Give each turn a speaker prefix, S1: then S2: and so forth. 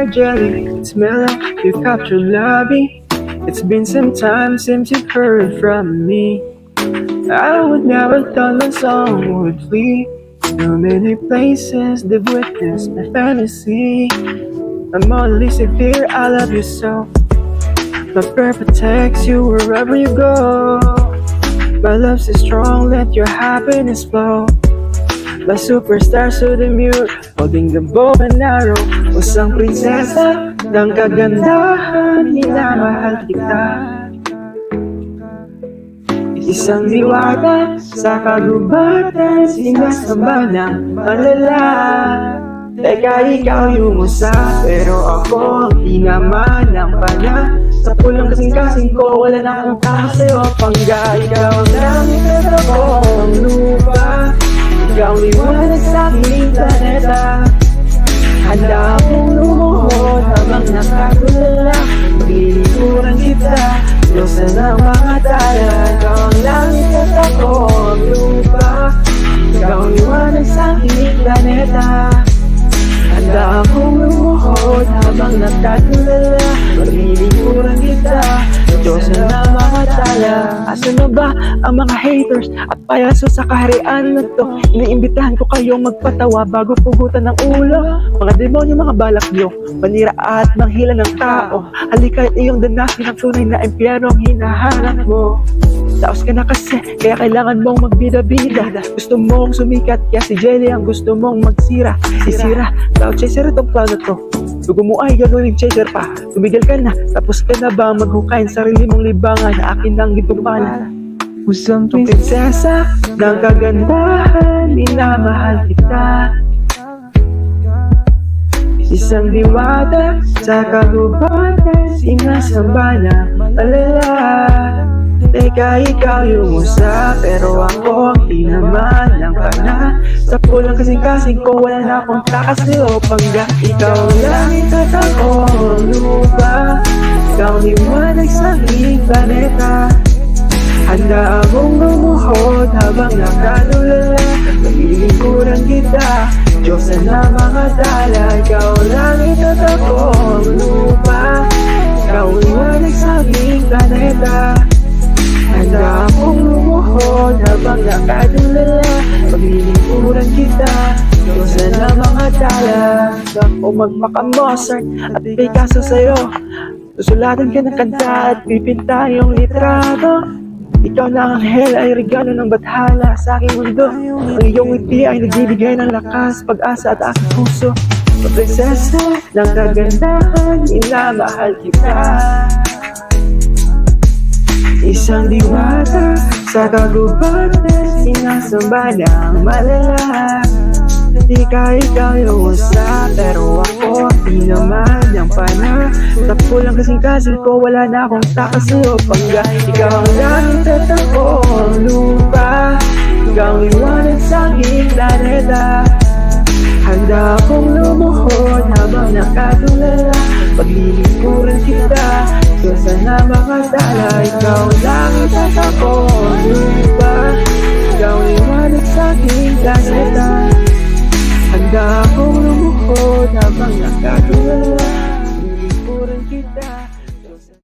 S1: hair jelly, smell like you captured lovey. It's been some time since you've heard from me. I would never thought my song would flee. So many places they've witnessed my fantasy. I'm only severe, I love you so. My prayer protects you wherever you go. My love's so strong, let your happiness flow. My superstar so demure, holding the bow and arrow. Usang prinsesa ng kagandahan, minamahal kita. Isang diwata sa kagubatan, sinasamba ng malala. Teka, ikaw yung usa, pero ako ang tinaman ng pana. Sa pulang kasing-kasing ko, wala na akong kasayo pangga. Ikaw lang ito ko ang lupa. Ikaw liwanag sa aking planeta. Handa akong lumuhod habang nakatulala. Maglilikuran kita, Diyos na ng mga tala. Ikaw ang langit at ako ang lupa. Ikaw liwanag sa aking planeta. Handa akong lumuhod habang nakatulala. Maglilikuran kita, Diyos na ng mga tala. Asan na ba ang mga haters at payaso sa kaharian na to? Iniimbitahan ko kayong magpatawa bago pugutan ng ulo. Mga demonyo, mga balak nyo, manira at manghila ng tao. Halika at iyong danasin ang tunay na impyerno ang hinahanap mo. Taos ka na kasi, kaya kailangan mong magbida-bida. Gusto mong sumikat, kaya si Jelly ang gusto mong magsira. Sisira, cloud chaser itong cloud na to. Dugo mo ay gagawin chaser pa. Tumigil ka na, tapos ka na ba maghukayin sarili mong libangan na akin lang gitupan. Usang prinsesa ng kagandahan, minamahal kita. Isang diwata sa kagubatan, sinasamba ng malala. Teka, ikaw yung usa, pero ako ang tinaman ng pana. Sa pulang kasing-kasing ko, wala na akong takas nilo pangga. Ikaw lang at ako ang lupa. Ikaw liwanag sa aking planeta. Handa akong lumuhod habang nakatulala. Maglilikuran kita, Diyos na mga tala. Ikaw lang at ako ang lupa. Ikaw liwanag sa aking planeta. Handa akong lumuhod habang nakatulala. Paglilikuran kita, Diyos na mga tala. Ako magmaka-Mozart at Picasso sa'yo. Susulatan ka ng kanta at pipinta yung litrato. Ikaw na ang anghel ay regalo ng bathala sa aking mundo. Ang iyong ngiti ay nagbibigay ng lakas, pag-asa at aking puso. Prinsesa ng kagandahan, minamahal kita. Isang diwata sa kagubatan, sinasamba ng malala. Di ka ikaw yung usa, pero ako ang tinaman ng pana. Sa pulang kasing-kasing ko, wala na akong takas sa'yo pangga. Ikaw ang langit at ako ang lupa. Ikaw ang liwanag sa aking planeta. Handa akong lumuhod habang nakatulala. Paglilikuran kita, Diyos na mga tala. Ikaw ang langit at ako ang lupa. Ikaw ang liwanag sa aking planeta. Handa akong lumuhod habang nakatulala.